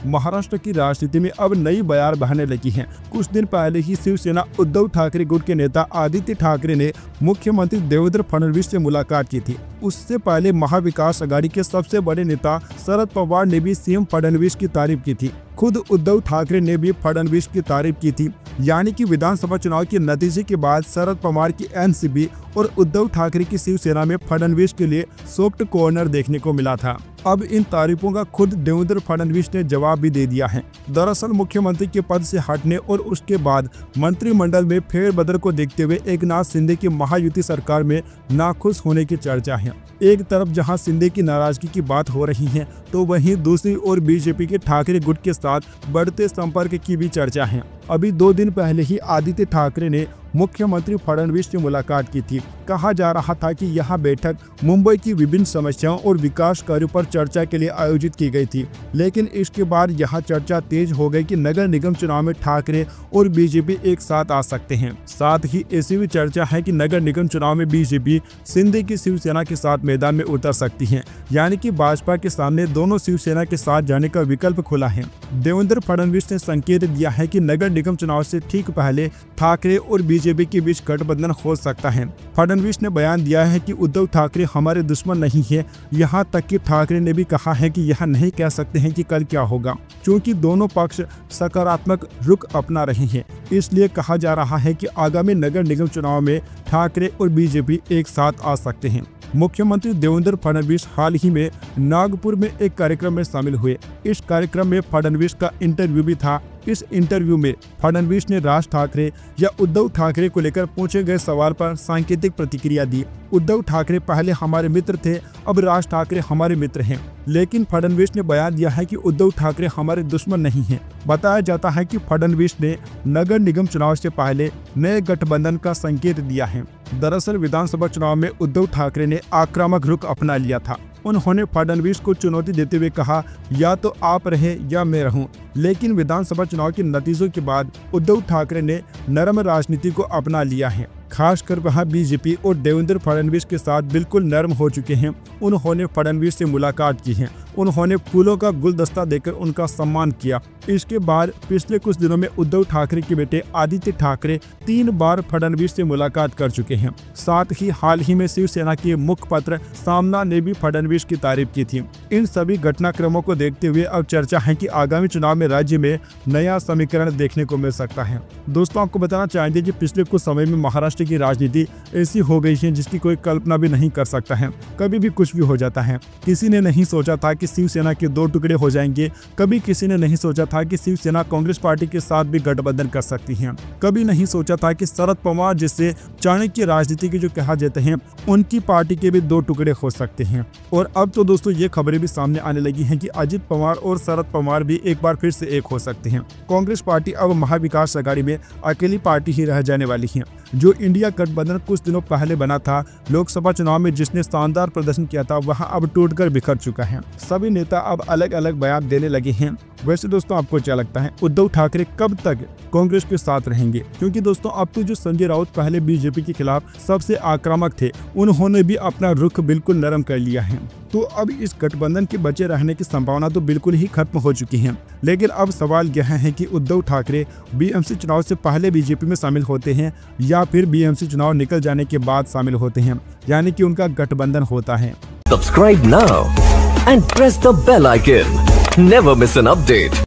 महाराष्ट्र की राजनीति में अब नई बयार बहने लगी है। कुछ दिन पहले ही शिवसेना उद्धव ठाकरे गुट के नेता आदित्य ठाकरे ने मुख्यमंत्री देवेंद्र फडणवीस से मुलाकात की थी। उससे पहले महाविकास आघाड़ी के सबसे बड़े नेता शरद पवार ने भी सीएम फडणवीस की तारीफ की थी। खुद उद्धव ठाकरे ने भी फडणवीस की तारीफ की थी। यानी कि विधानसभा चुनाव के नतीजे के बाद शरद पवार की एनसीपी और उद्धव ठाकरे की शिवसेना में फडणवीस के लिए सॉफ्ट कॉर्नर देखने को मिला था। अब इन तारीफों का खुद देवेंद्र फडणवीस ने जवाब भी दे दिया है। दरअसल मुख्यमंत्री के पद से हटने और उसके बाद मंत्रिमंडल में फेरबदल को देखते हुए एकनाथ शिंदे की महायुति सरकार में नाखुश होने की चर्चा है। एक तरफ जहां शिंदे की नाराजगी की बात हो रही है, तो वहीं दूसरी ओर बीजेपी के ठाकरे गुट के साथ बढ़ते संपर्क की भी चर्चा है। अभी 2 दिन पहले ही आदित्य ठाकरे ने मुख्यमंत्री फडणवीस से मुलाकात की थी। कहा जा रहा था कि यह बैठक मुंबई की विभिन्न समस्याओं और विकास कार्यों पर चर्चा के लिए आयोजित की गई थी, लेकिन इसके बाद यह चर्चा तेज हो गई कि नगर निगम चुनाव में ठाकरे और बीजेपी एक साथ आ सकते हैं। साथ ही ऐसी भी चर्चा है कि नगर निगम चुनाव में बीजेपी शिंदे की शिवसेना के साथ मैदान में उतर सकती है, यानी कि भाजपा के सामने दोनों शिवसेना के साथ जाने का विकल्प खुला है। देवेंद्र फडणवीस ने संकेत दिया है कि नगर निगम चुनाव से ठीक पहले ठाकरे और बीजेपी के बीच गठबंधन हो सकता है। फडणवीस ने बयान दिया है कि उद्धव ठाकरे हमारे दुश्मन नहीं है। यहाँ तक कि ठाकरे ने भी कहा है कि यह नहीं कह सकते हैं कि कल क्या होगा, क्योंकि दोनों पक्ष सकारात्मक रुख अपना रहे हैं। इसलिए कहा जा रहा है कि आगामी नगर निगम चुनाव में ठाकरे और बीजेपी एक साथ आ सकते हैं। मुख्यमंत्री देवेंद्र फडणवीस हाल ही में नागपुर में एक कार्यक्रम में शामिल हुए। इस कार्यक्रम में फडणवीस का इंटरव्यू भी था। इस इंटरव्यू में फडणवीस ने राज ठाकरे या उद्धव ठाकरे को लेकर पूछे गए सवाल पर सांकेतिक प्रतिक्रिया दी। उद्धव ठाकरे पहले हमारे मित्र थे, अब राज ठाकरे हमारे मित्र हैं। लेकिन फडणवीस ने बयान दिया है कि उद्धव ठाकरे हमारे दुश्मन नहीं हैं। बताया जाता है कि फडणवीस ने नगर निगम चुनाव से पहले नए गठबंधन का संकेत दिया है। दरअसल विधानसभा चुनाव में उद्धव ठाकरे ने आक्रामक रुख अपना लिया था। उन्होंने फडणवीस को चुनौती देते हुए कहा, या तो आप रहे या मैं रहूं। लेकिन विधानसभा चुनाव के नतीजों के बाद उद्धव ठाकरे ने नरम राजनीति को अपना लिया है। खासकर वह बीजेपी और देवेंद्र फडणवीस के साथ बिल्कुल नरम हो चुके हैं। उन्होंने फडणवीस से मुलाकात की है। उन्होंने फूलों का गुलदस्ता देकर उनका सम्मान किया। इसके बाद पिछले कुछ दिनों में उद्धव ठाकरे के बेटे आदित्य ठाकरे 3 बार फडणवीस से मुलाकात कर चुके हैं। साथ ही हाल ही में शिवसेना के मुखपत्र सामना ने भी फडणवीस की तारीफ की थी। इन सभी घटनाक्रमों को देखते हुए अब चर्चा है कि आगामी चुनाव में राज्य में नया समीकरण देखने को मिल सकता है। दोस्तों, आपको बताना चाहेंगे कि पिछले कुछ समय में महाराष्ट्र की राजनीति ऐसी हो गई है जिसकी कोई कल्पना भी नहीं कर सकता है। कभी भी कुछ भी हो जाता है। किसी ने नहीं सोचा था कि शिवसेना के 2 टुकड़े हो जाएंगे। कभी किसी ने नहीं सोचा था कि शिवसेना कांग्रेस पार्टी के साथ भी गठबंधन कर सकती है। कभी नहीं सोचा था कि शरद पवार जिससे चाणक्य राजनीति के जो कहा जाते हैं, उनकी पार्टी के भी 2 टुकड़े हो सकते हैं। और अब तो दोस्तों ये खबरें भी सामने आने लगी हैं कि अजित पवार और शरद पवार भी एक बार फिर से एक हो सकते हैं। कांग्रेस पार्टी अब महाविकास आघाड़ी में अकेली पार्टी ही रह जाने वाली है। जो इंडिया गठबंधन कुछ दिनों पहले बना था, लोकसभा चुनाव में जिसने शानदार प्रदर्शन किया था, वह अब टूटकर बिखर चुका है। सभी नेता अब अलग अलग बयान देने लगे हैं। वैसे दोस्तों, आपको क्या लगता है, उद्धव ठाकरे कब तक कांग्रेस के साथ रहेंगे? क्योंकि दोस्तों अब तो जो संजय राउत पहले बीजेपी के खिलाफ सबसे आक्रामक थे, उन्होंने भी अपना रुख बिल्कुल नरम कर लिया है। तो अब इस गठबंधन के बचे रहने की संभावना तो बिल्कुल ही खत्म हो चुकी है। लेकिन अब सवाल यह है कि उद्धव ठाकरे बीएमसी चुनाव से पहले बीजेपी में शामिल होते हैं या फिर बीएमसी चुनाव निकल जाने के बाद शामिल होते हैं, यानी कि उनका गठबंधन होता है। Subscribe now and press the bell icon. Never miss an update.